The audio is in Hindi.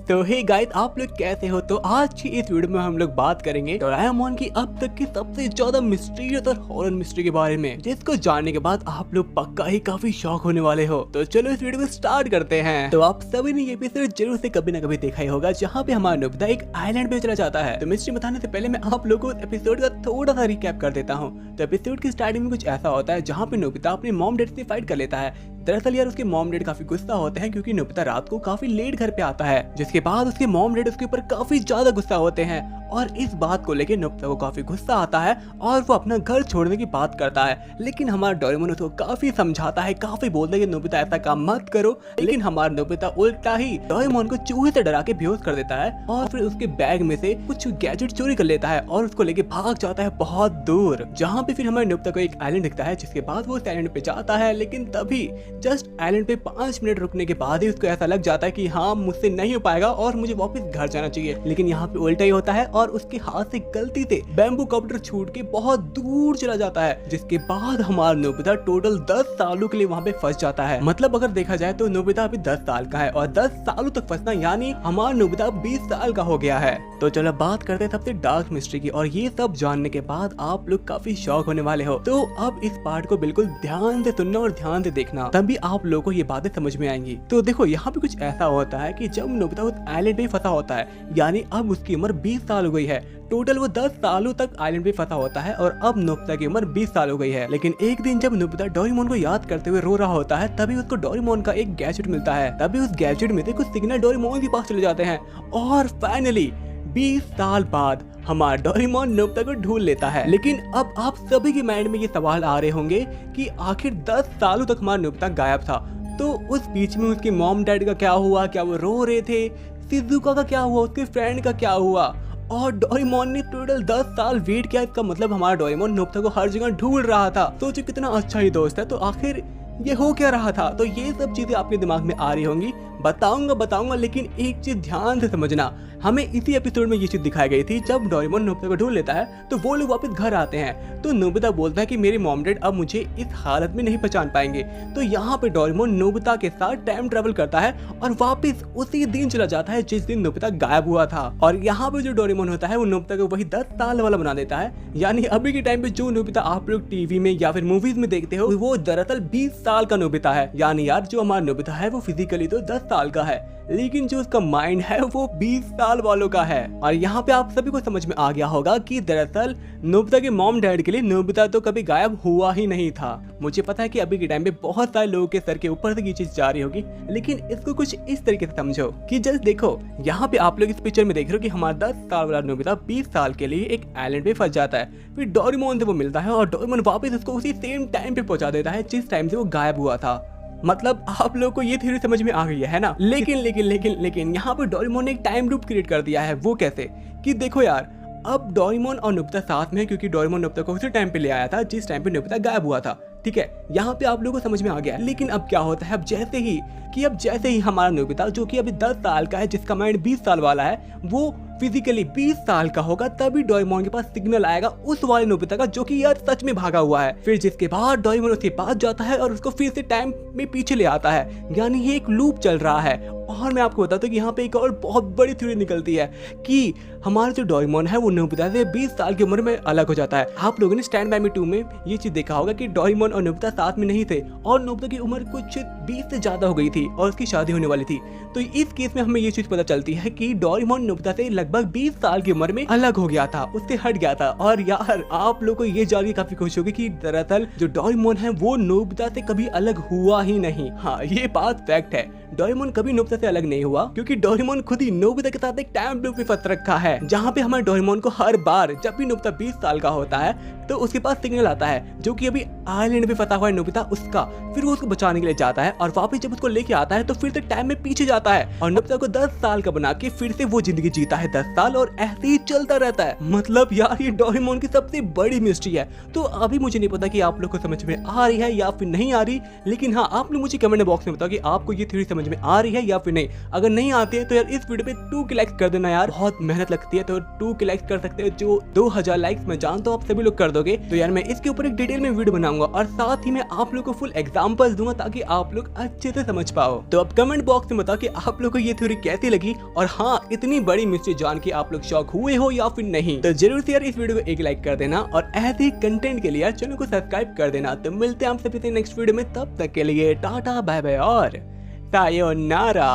तो हे गाइस, आप लोग कैसे हो? तो आज की इस वीडियो में हम लोग बात करेंगे डोरेमोन की अब तक की सबसे ज्यादा मिस्टीरियस और हॉरर मिस्ट्री के बारे में, जिसको जानने के बाद आप लोग पक्का ही काफी शॉक होने वाले हो। तो चलो इस वीडियो को स्टार्ट करते हैं। तो आप सभी ने ये एपिसोड जरूर से कभी ना कभी देखा ही होगा, जहाँ पे हमारा नोबिता एक आइलैंड पे चला जाता है। तो मिस्ट्री बताने से पहले मैं आप लोगों को एपिसोड का थोड़ा सा रिकैप कर देता हूँ। तो एपिसोड की स्टार्टिंग में कुछ ऐसा होता है जहाँ पे नोबिता अपने मॉम डैड से फाइट कर लेता है। दरअसल यार उसके मॉम डैड काफी गुस्सा होते हैं क्योंकि नोबिता रात को काफी लेट घर पे आता है, जिसके बाद उसके मॉम डैड उसके ऊपर काफी ज्यादा गुस्सा होते हैं और इस बात को लेकर नोबिता को काफी गुस्सा आता है और वो अपना घर छोड़ने की बात करता है। लेकिन हमारा डोरेमोन उसको काफी समझाता है, काफी बोलता है कि नोबिता ऐसा काम मत करो, लेकिन हमारा नोबिता उल्टा ही डोरेमोन को चूहे से डरा के बेहोश कर देता है और फिर उसके बैग में से कुछ गैजेट चोरी कर लेता है और उसको लेके भाग जाता है बहुत दूर, जहाँ पे फिर हमारे नोबिता को एक आइलैंड दिखता है, जिसके बाद वो उस आइलैंड पे जाता है। लेकिन तभी जस्ट आइलैंड पे 5 मिनट रुकने के बाद ही उसको ऐसा लग जाता है कि हाँ, मुझसे नहीं हो पाएगा और मुझे वापस घर जाना चाहिए। लेकिन यहाँ पे उल्टा ही होता है और उसके हाथ से गलती से बैम्बू कॉप्टर छूट के बहुत दूर चला जाता है, जिसके बाद हमारा नोबिता टोटल 10 सालों के लिए वहाँ पे फंस जाता है। मतलब अगर देखा जाए तो नोबिता अभी 10 साल का है और 10 सालों तक फंसना यानी हमारा नोबिता 20 साल का हो गया है। तो चलो बात करते हैं सबसे डार्क मिस्ट्री की, और ये सब जानने के बाद आप लोग काफी शॉक होने वाले हो। तो अब इस पार्ट को बिल्कुल ध्यान से सुनना और ध्यान से देखना, तभी आप लोगों को ये बातें समझ में आएंगी। तो देखो यहाँ पे कुछ ऐसा होता है कि जब नोबिता उस आइलैंड पे फंसा होता है, यानी अब उसकी उम्र 20 साल हो गई है। टोटल वो 10 सालों तक आइलैंड पे फंसा होता है और अब नोबिता की उम्र 20 साल हो गई है। लेकिन एक दिन जब नोबिता डोरेमोन को याद करते हुए रो रहा होता है, तभी उसको डोरेमोन का एक गैजेट मिलता है। तभी उस गैजेट में से कुछ सिग्नल डोरेमोन के पास चले जाते हैं और फाइनली 20 साल बाद हमारा डोरेमोन नोबिता को ढूंढ लेता है। लेकिन अब आप सभी के माइंड में ये सवाल आ रहे होंगे कि आखिर 10 सालों तक हमारा नोबिता गायब था, तो उस बीच में उसके मॉम डैड का क्या हुआ? क्या वो रो रहे थे? शिजुका का क्या हुआ? उसके फ्रेंड का क्या हुआ? और डोरेमोन ने टोटल 10 साल वेट किया, इसका मतलब हमारा डोरेमोन नोबिता को हर जगह ढूंढ रहा था। सोचो कितना अच्छा ही दोस्त है, तो आखिर ये हो क्या रहा था? तो ये सब चीजें आपके दिमाग में आ रही होंगी, बताऊंगा, लेकिन एक चीज ध्यान से समझना। हमें इसी एपिसोड में ये चीज दिखाई गई थी, जब डोरेमोन नोबिता को ढूंढ लेता है तो वो लोग वापस घर आते हैं, तो नोबिता बोलता है कि मेरे मॉम डैड अब मुझे इस हालत में नहीं पहचान पाएंगे। तो यहाँ पे डोरेमोन नोबिता के साथ टाइम ट्रेवल करता है और वापस उसी दिन चला जाता है जिस दिन नोबिता गायब हुआ था। और यहाँ पे जो डोरेमोन होता है वो नोबिता को वही 10 साल वाला बना देता है, यानी अभी के टाइम पे जो नोबिता आप लोग टीवी में या फिर मूवीज में देखते हो, वो दरअसल 20 साल का नोबिता है। यानी यार जो हमारा नोबिता है वो फिजिकली तो 10 साल का है, लेकिन जो उसका माइंड है वो 20 साल वालों का है। और यहाँ पे आप सभी को समझ में आ गया होगा कि दरअसल नोबिता के मॉम डैड के लिए नोबिता तो कभी गायब हुआ ही नहीं था। मुझे पता है कि अभी के टाइम पे बहुत सारे लोगों के सर के ऊपर से ये चीज जा रही होगी, लेकिन इसको कुछ इस तरीके से समझो कि जस्ट देखो, यहाँ पे आप लोग इस पिक्चर में देख रहे हो कि हमारा 10 साल वाला नोबिता 20 साल के लिए एक आइलैंड पे फंस जाता है। फिर डोरेमोन से वो मिलता है और डोरेमोन वापस उसको उसी सेम टाइम पे पहुंचा देता है जिस टाइम से वो गायब हुआ था। मतलब आप लोगों को ये थ्योरी समझ में आ गई है ना? लेकिन यहाँ पे डोरेमोन ने एक टाइम लूप क्रिएट कर दिया है। वो कैसे? कि देखो यार, अब डोरेमोन और नोबिता साथ में है क्योंकि डोरेमोन नोबिता को उसी टाइम पे ले आया था जिस टाइम पे नोबिता गायब हुआ था। ठीक है, यहाँ पे आप लोगों को समझ में आ गया। लेकिन अब क्या होता है, अब जैसे ही हमारा नोबिता जो कि अभी 10 साल का है, जिसका माइंड 20 साल वाला है, वो फिजिकली 20 साल का होगा, तभी डोरेमोन के पास सिग्नल आएगा उस वाले नोबिता का जो कि यार सच में भागा हुआ है। फिर जिसके बाद डोरेमोन उसके पास जाता है और उसको फिर से टाइम में पीछे ले आता है, यानी ये एक लूप चल रहा है। और मैं आपको बताता हूँ कि यहाँ पे एक और बहुत बड़ी थ्योरी निकलती है कि हमारा जो डोरेमोन है वो नोबिता से 20 साल की उम्र में अलग हो जाता है। आप लोगों ने स्टैंड बाय मी 2 में ये चीज देखा होगा कि डोरेमोन और नोबिता साथ में नहीं थे और नोबिता की उम्र कुछ 20 से ज्यादा हो गई थी और उसकी शादी होने वाली थी। तो इस केस में हमें ये चीज पता चलती है कि डोरेमोन नोबिता से लगभग 20 साल की उम्र में अलग हो गया था, उससे हट गया था। और यार आप लोगों को ये जान के काफी खुशी होगी कि दरअसल जो डोरेमोन है वो नोबिता से कभी अलग हुआ ही नहीं। हाँ, ये बात फैक्ट है, डोरेमोन कभी नोबिता से अलग नहीं हुआ क्योंकि डोरेमोन खुद ही नोबिता के साथ एक टाइम लूप में फंस रखा है, जहाँ पे हमारे डोरेमोन को हर बार जब भी नोबिता 20 साल का होता है तो उसके पास सिग्नल आता है जो कि अभी आइलैंड पे फंसा हुआ है नोबिता उसका। फिर वो उसको बचाने के लिए जाता है और वापस जब उसको लेके आता है तो फिर से टाइम में पीछे जाता है और नोबिता को 10 साल का बना के फिर से वो जिंदगी जीता है 10 साल, और ऐसे ही चलता रहता है। मतलब यार ये डोरेमोन की सबसे बड़ी मिस्ट्री है। तो अभी मुझे नहीं पता कि आप लोग को समझ में आ रही है या फिर नहीं आ रही, लेकिन हाँ, आप लोग मुझे कमेंट बॉक्स में बताओ कि आपको ये थ्योरी समझ में आ रही है या फिर नहीं। अगर नहीं आती है तो यार इस वीडियो पे 2 के लाइक्स कर देना यार, बहुत मेहनत लगती है, तो 2 के लाइक्स कर सकते हैं। जो 2000 लाइक्स मैं जानता हूँ आप सभी लोग कर दोगे तो यार मैं इसके ऊपर एक डिटेल में वीडियो बनाऊंगा और साथ ही मैं आप लोग को फुल एग्जांपल्स दूंगा ताकि आप लोग अच्छे से समझ पाओ। तो अब कमेंट बॉक्स में बताओ कि आप लोग को ये थ्योरी कैसी लगी और हाँ इतनी बड़ी मिस्ट्री जान के आप लोग शॉक हुए हो या फिर नहीं। तो जरूर से यार इस वीडियो को एक लाइक कर देना और ऐसे ही कंटेंट के लिए यार चैनल को सब्सक्राइब कर देना। तो मिलते हैं आपसे फिर नेक्स्ट वीडियो में, तब तक के लिए टाटा बाय बाय और सायोनारा।